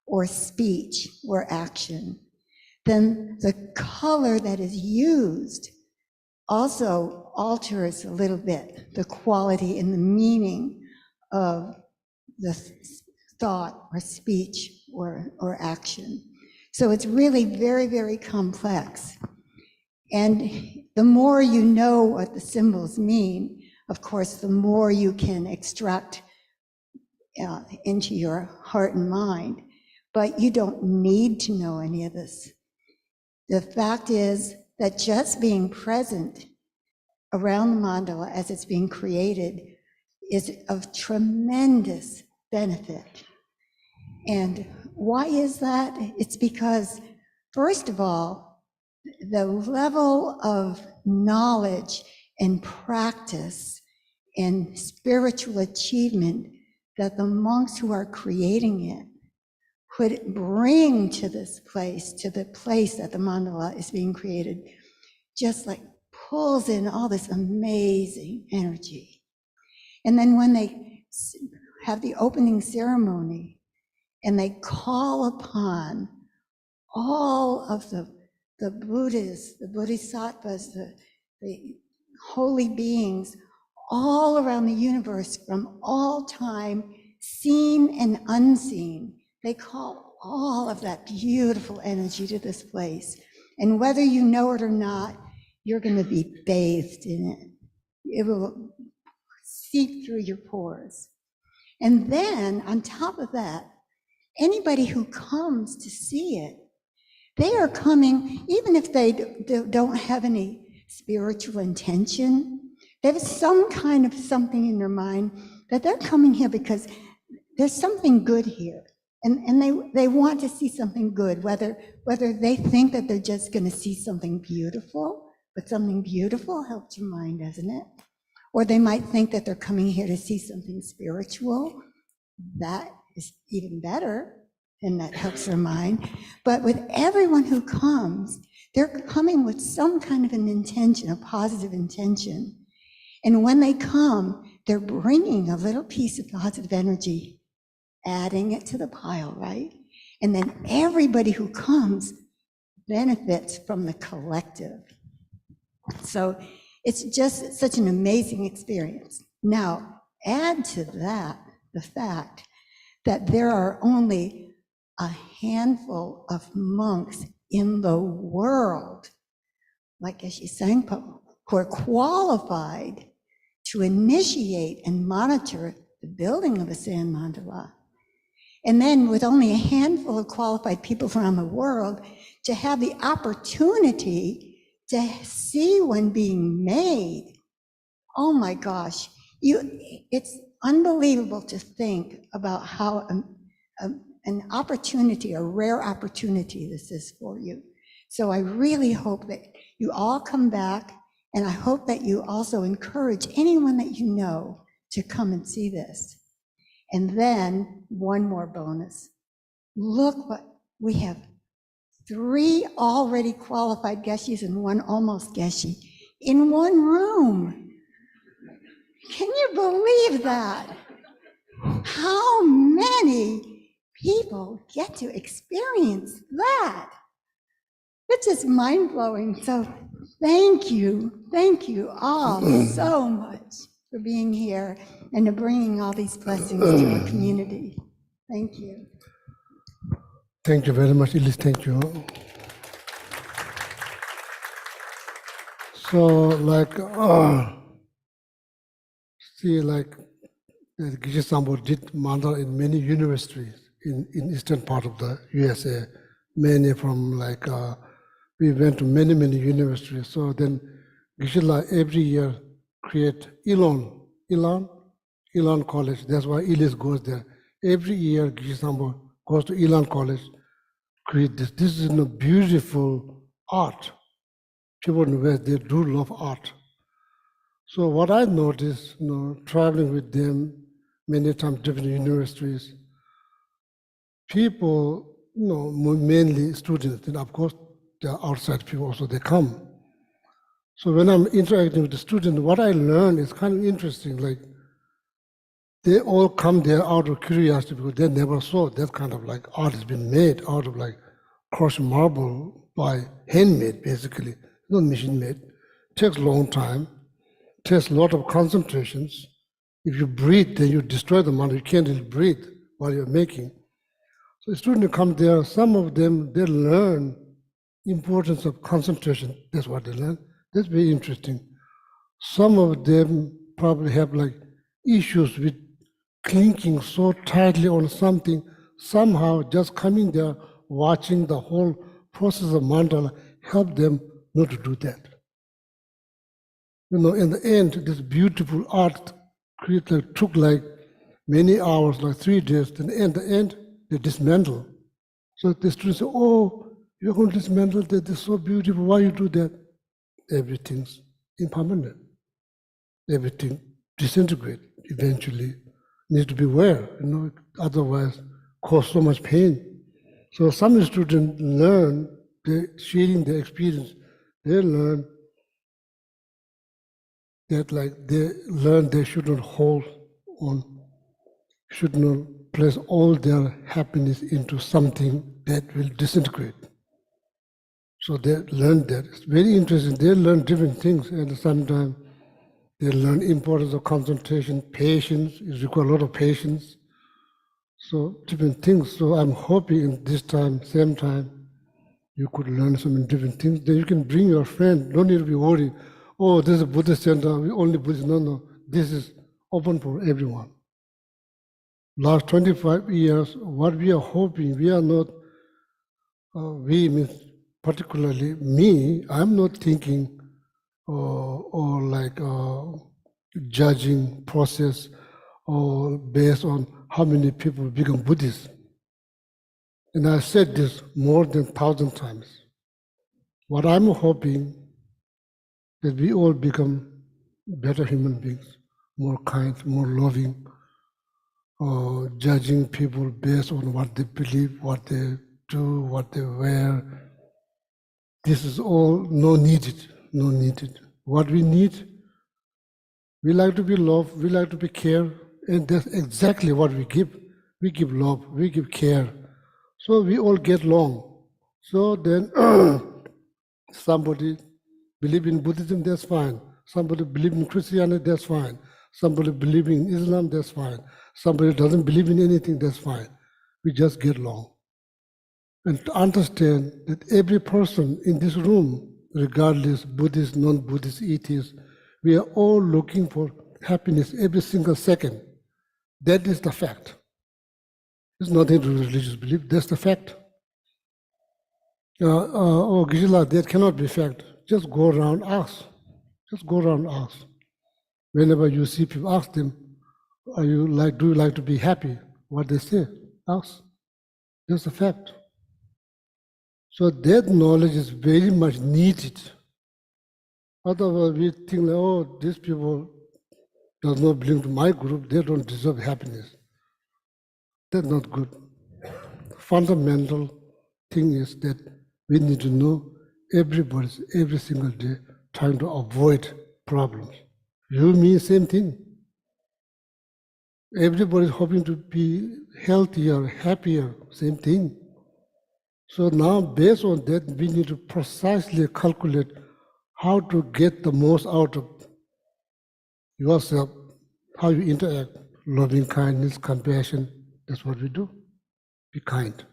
or speech or action. Then the color that is used also alters a little bit the quality and the meaning of the thought or speech or action. So it's really very, very complex. And the more you know what the symbols mean, of course, the more you can extract into your heart and mind. But you don't need to know any of this. The fact is that just being present around the mandala as it's being created is of tremendous benefit. And why is that? It's because, first of all, the level of knowledge and practice and spiritual achievement that the monks who are creating it could bring to this place, to the place that the mandala is being created, just like pulls in all this amazing energy. And then when they have the opening ceremony and they call upon all of the Buddhas, the Bodhisattvas, the holy beings all around the universe from all time, seen and unseen, they call all of that beautiful energy to this place. And whether you know it or not, you're going to be bathed in it. It will seep through your pores. And then, on top of that, anybody who comes to see it, they are coming, even if they don't have any spiritual intention, they have some kind of something in their mind that they're coming here because there's something good here. And they want to see something good, whether they think that they're just going to see something beautiful, but something beautiful helps your mind, doesn't it? Or they might think that they're coming here to see something spiritual. That is even better, and that helps their mind. But with everyone who comes, they're coming with some kind of an intention, a positive intention. And when they come, they're bringing a little piece of positive energy, adding it to the pile, right? And then everybody who comes benefits from the collective. So it's just such an amazing experience. Now, add to that the fact that there are only a handful of monks in the world, like Geshe Sangpo, who are qualified to initiate and monitor the building of a sand mandala. And then with only a handful of qualified people around the world, to have the opportunity to see one being made. Oh my gosh, it's unbelievable to think about how an opportunity, a rare opportunity this is for you. So I really hope that you all come back, and I hope that you also encourage anyone that you know to come and see this. And then one more bonus. Look what we have, 3 already qualified Geshis and 1 almost Geshi in one room. Can you believe that? How many people get to experience that? It's just mind-blowing. So thank you all so much for being here and to bringing all these blessings to our community. Thank you. Thank you very much, Elise. Thank you. So, like, see, like, Geshe Sambo did mandala in many universities in eastern part of the USA. Many from, like, we went to many universities. So then Geshe every year create Elon College. That's why Elise goes there. Every year Geshe Sambo goes to Elon College, create this. This is a beautiful art. People in the West, they do love art. So what I noticed, traveling with them many times, different universities, people, mainly students, and of course, there are outside people also, they come. So when I'm interacting with the students, what I learn is kind of interesting. Like, they all come there out of curiosity because they never saw that kind of like art has been made out of like crushed marble by handmade, basically, not machine made. Takes a long time, takes a lot of concentrations. If you breathe, then you destroy the marble. You can't really breathe while you're making. So students come there, some of them, they learn importance of concentration. That's what they learn. That's very interesting. Some of them probably have like issues with clinking so tightly on something, somehow just coming there, watching the whole process of mandala help them not to do that. In the end, this beautiful art took like many hours, like 3 days. Then in the end, they dismantle. So the students say, "Oh, you're going to dismantle that. It's so beautiful. Why you do that?" Everything's impermanent. Everything disintegrates eventually. Need to be aware, otherwise cause so much pain. So some students learn, sharing their experience, they learn that they should not hold on, should not place all their happiness into something that will disintegrate. So they learn that. It's very interesting. They learn different things, and sometimes they learn importance of concentration, patience. It requires a lot of patience. So different things. So I'm hoping in this time, same time, you could learn some different things. Then you can bring your friend. Don't need to be worried. Oh, this is a Buddhist center. We only Buddhist. No. This is open for everyone. Last 25 years, what we are hoping, we are not. We means particularly me. I'm not thinking or like judging process or based on how many people become Buddhists. And I said this more than 1,000 times. What I'm hoping that we all become better human beings, more kind, more loving, judging people based on what they believe, what they do, what they wear. This is all no needed. What we need, we like to be loved, we like to be cared, and that's exactly what we give. We give love, we give care. So we all get along. So then somebody believe in Buddhism, that's fine. Somebody believe in Christianity, that's fine. Somebody believe in Islam, that's fine. Somebody doesn't believe in anything, that's fine. We just get along. And to understand that every person in this room, regardless Buddhist, non-Buddhist, atheist, we are all looking for happiness every single second. That is the fact. It's nothing to do with religious belief, that's the fact. Oh, Gisela, that cannot be fact. Just go around, ask. Just go around, ask. Whenever you see people, ask them, do you like to be happy? What they say, ask. That's a fact. So that knowledge is very much needed. Otherwise, we think, oh, these people, does not belong to my group, they don't deserve happiness. That's not good. Fundamental thing is that we need to know everybody's every single day trying to avoid problems. You, me, same thing. Everybody's hoping to be healthier, happier, same thing. So now, based on that, we need to precisely calculate how to get the most out of yourself, how you interact, loving kindness, compassion. That's what we do. Be kind.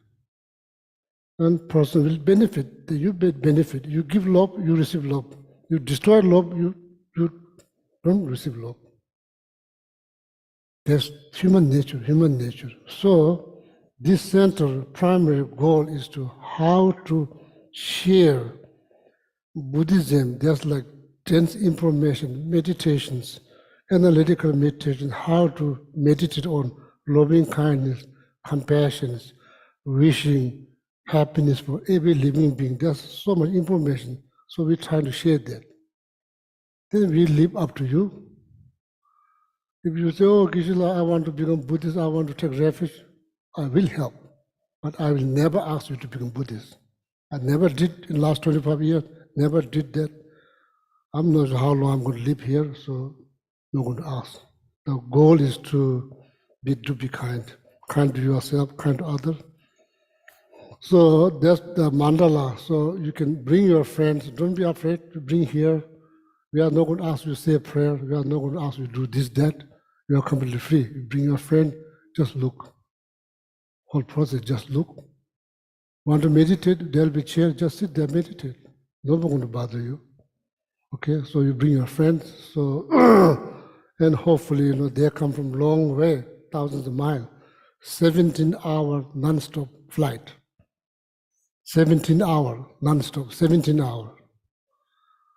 And person will benefit. You benefit. You give love, you receive love. You destroy love, you don't receive love. That's human nature, human nature. So this center primary goal is to how to share Buddhism. There's like dense information, meditations, analytical meditation, how to meditate on loving kindness, compassion, wishing happiness for every living being. There's so much information. So we're trying to share that. Then we live up to you. If you say, oh, Gisela, I want to become Buddhist, I want to take refuge, I will help. But I will never ask you to become Buddhist. I never did in the last 25 years, never did that. I'm not sure how long I'm going to live here, so I'm not going to ask. The goal is to be kind to yourself, kind to others. So that's the mandala. So you can bring your friends. Don't be afraid to bring here. We are not going to ask you to say a prayer. We are not going to ask you to do this, that. You are completely free. You bring your friend, just look. Whole process, just look. Want to meditate, there'll be chair, just sit there, meditate. Nobody's going to bother you. Okay, so you bring your friends. So, and hopefully, they come from long way, thousands of miles. 17-hour non-stop flight. 17-hour non-stop, 17 hours.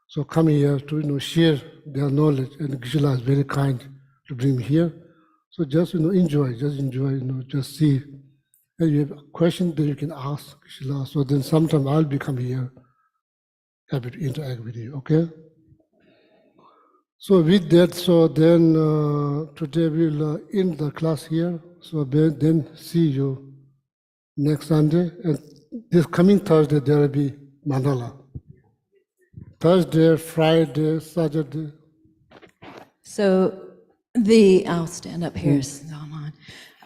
So come here to share their knowledge, and Gisela is very kind to bring me here. So just enjoy, just see. And you have a question that you can ask Gisela. So then sometime I'll become here, happy to interact with you. Okay. So with that, so then today we'll end the class here. So then see you next Sunday, and this coming Thursday there will be mandala. Thursday, Friday, Saturday. So I'll stand up here so I'm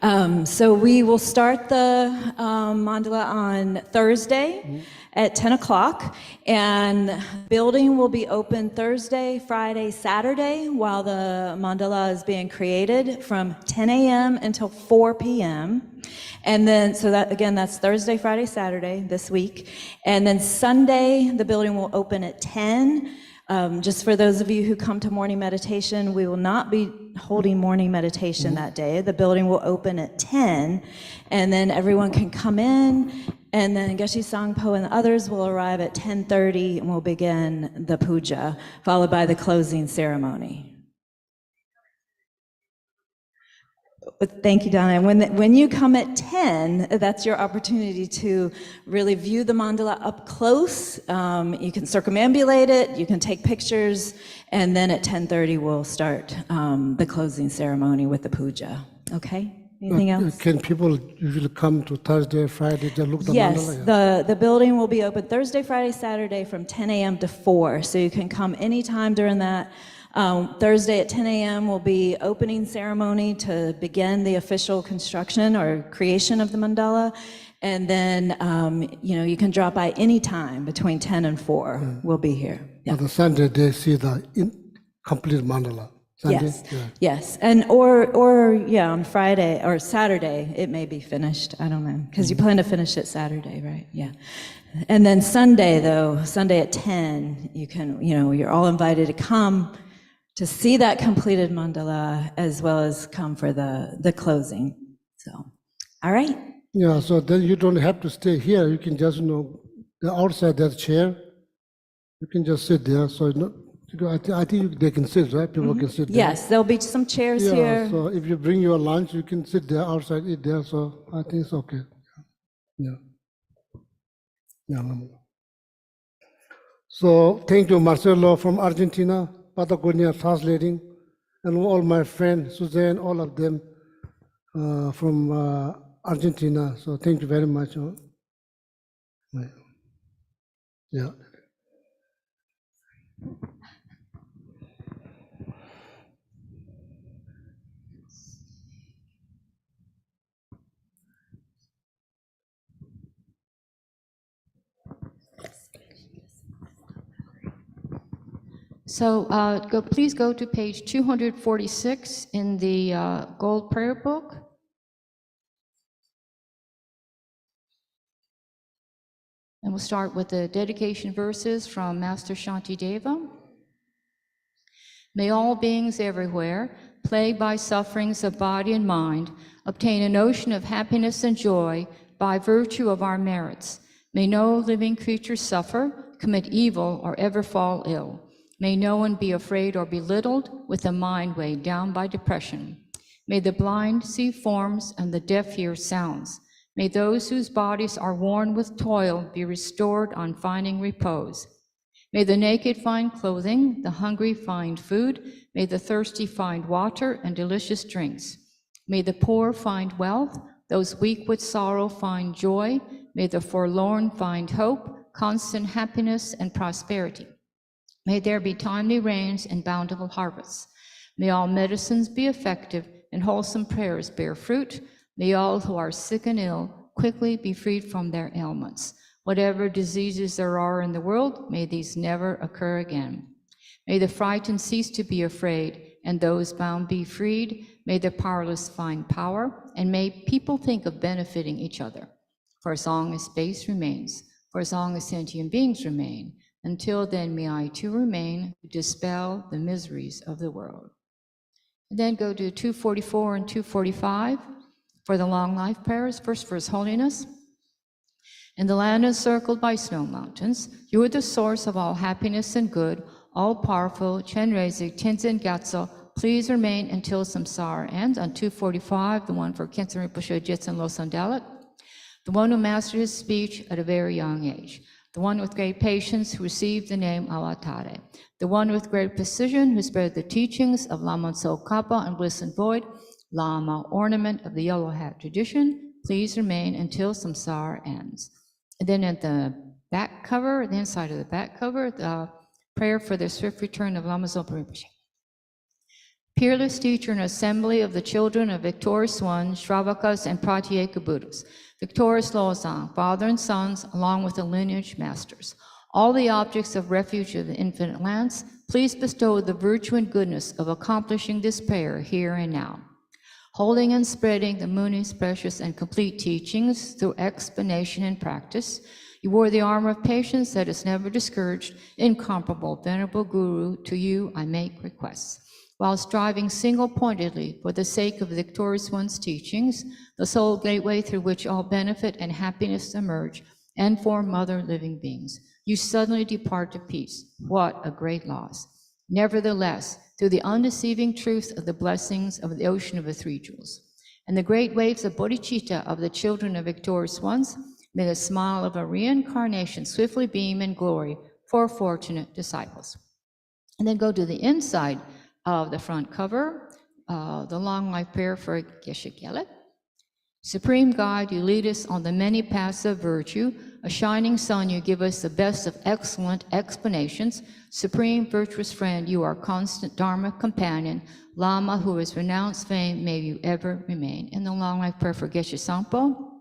on. So we will start the mandala on Thursday at 10 o'clock, and building will be open Thursday, Friday, Saturday, while the mandala is being created from 10 a.m. until 4 p.m. And then, so that, again, that's Thursday, Friday, Saturday this week. And then Sunday, the building will open at 10. Just for those of you who come to morning meditation, we will not be holding morning meditation that day. The building will open at 10, and then everyone can come in, and then Geshe Sangpo and the others will arrive at 10:30, and we'll begin the puja, followed by the closing ceremony. Thank you, Donna. When you come at 10, that's your opportunity to really view the mandala up close. You can circumambulate it, you can take pictures, and then at 10:30 we'll start the closing ceremony with the puja. Okay? Anything else? Can people usually come to Thursday, Friday, just look at the Yes, mandala? the building will be open Thursday, Friday, Saturday from 10 a.m. to 4, so you can come anytime during that. Thursday at 10 a.m. will be opening ceremony to begin the official construction or creation of the mandala. And then, you can drop by any time between 10 and 4. We'll be here. Yeah. On the Sunday, they see the complete mandala. Sunday? Yes, Yeah. yes. And, on Friday or Saturday, it may be finished. I don't know, because you plan to finish it Saturday, right? Yeah. And then Sunday at 10, you can, you're all invited to come to see that completed mandala, as well as come for the closing. So, all right. Yeah, so then you don't have to stay here. You can just, the outside that chair, you can just sit there. So I think they can sit, right? People can sit there. Yes, there'll be some chairs Yeah, here. so if you bring your lunch, you can sit there outside, eat there. So I think it's okay. Yeah. So thank you, Marcelo from Argentina, Patagonia translating. and all my friends, Suzanne, all of them from Argentina. So thank you very much. Yeah. So please go to page 246 in the Gold Prayer Book. And we'll start with the dedication verses from Master Shantideva. May all beings everywhere, plagued by sufferings of body and mind, obtain a notion of happiness and joy by virtue of our merits. May no living creature suffer, commit evil, or ever fall ill. May no one be afraid or belittled with a mind weighed down by depression. May the blind see forms and the deaf hear sounds. May those whose bodies are worn with toil be restored on finding repose. May the naked find clothing, the hungry find food, may the thirsty find water and delicious drinks. May the poor find wealth, those weak with sorrow find joy, may the forlorn find hope, constant happiness and prosperity. May there be timely rains and bountiful harvests. May all medicines be effective and wholesome prayers bear fruit. May all who are sick and ill quickly be freed from their ailments. Whatever diseases there are in the world, may these never occur again. May the frightened cease to be afraid, and those bound be freed. May the powerless find power, and may people think of benefiting each other. For as long as space remains, for as long as sentient beings remain, until then may I too remain to dispel the miseries of the world. And then go to 244 and 245 for the long life prayers. First for His Holiness. In the land encircled by snow mountains, you are the source of all happiness and good, all-powerful Chenrezig Tenzin Gyatso. Please remain until samsara ends. On 245, the one for Khyentse Rinpoche Jetsun Losang Dalit, the one who mastered his speech at a very young age, the one with great patience who received the name Awatare, the one with great precision who spread the teachings of Lama Tsongkhapa and Bliss and Void, Lama, ornament of the yellow hat tradition. Please remain until samsara ends. And then at the back cover, the inside of the back cover, the prayer for the swift return of Lama Zopa Rinpoche. Peerless teacher and assembly of the children of victorious ones, Shravakas and Pratyeka Buddhas, victorious Losang, father and sons, along with the lineage masters, all the objects of refuge of the infinite lands, please bestow the virtue and goodness of accomplishing this prayer here and now. Holding and spreading the Muni's precious and complete teachings through explanation and practice, you wore the armor of patience that is never discouraged. Incomparable, venerable Guru, to you I make requests. While striving single-pointedly for the sake of the victorious one's teachings, the sole gateway through which all benefit and happiness emerge, and form other living beings, you suddenly depart to peace. What a great loss. Nevertheless, through the undeceiving truth of the blessings of the ocean of the three jewels, and the great waves of bodhicitta of the children of victorious ones, may the smile of a reincarnation swiftly beam in glory for fortunate disciples. And then go to the inside of the front cover, the long life prayer for Geshe Gelik. Supreme God, you lead us on the many paths of virtue. A shining sun, you give us the best of excellent explanations. Supreme virtuous friend, you are constant Dharma companion. Lama, who has renounced fame, may you ever remain. In the long life prayer for Geshe Sampo,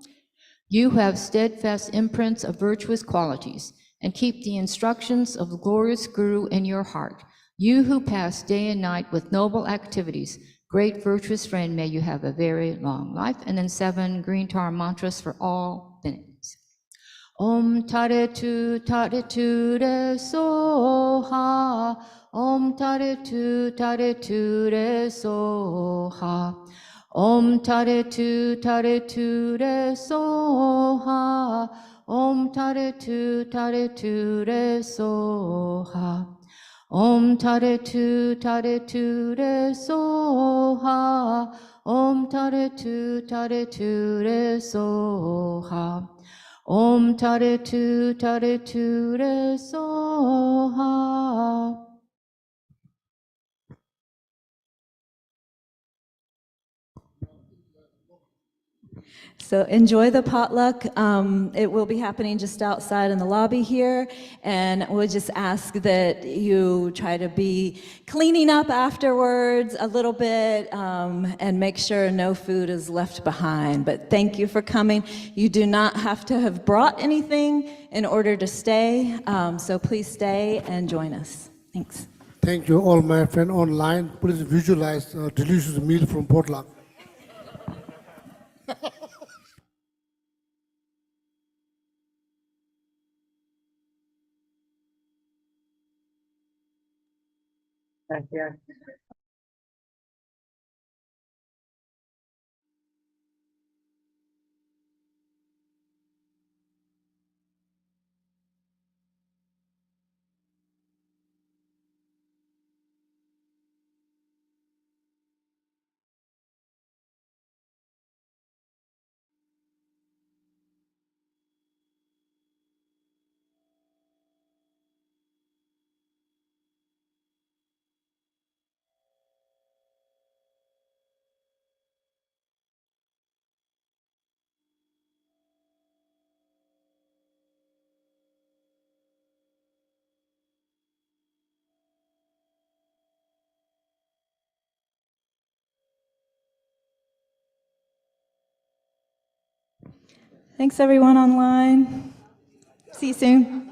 you have steadfast imprints of virtuous qualities and keep the instructions of the glorious Guru in your heart. You who pass day and night with noble activities, great virtuous friend, may you have a very long life. And then 7 green tar mantras for all beings. Om Tare Tu Re Soha. Om Tare Tu Re Soha. Om Tare Tu Re Soha. Om Tare Tu Re Soha. Om Tare Tu Re Soha. Om Tare Tu Re Soha. Om Tare Tu Re Soha. So enjoy the potluck. It will be happening just outside in the lobby here, and we'll just ask that you try to be cleaning up afterwards a little bit, and make sure no food is left behind. But thank you for coming. You do not have to have brought anything in order to stay, so please stay and join us. Thanks. Thank you, all my friends online. Please visualize a delicious meal from potluck. Gracias. Thanks, everyone online. See you soon.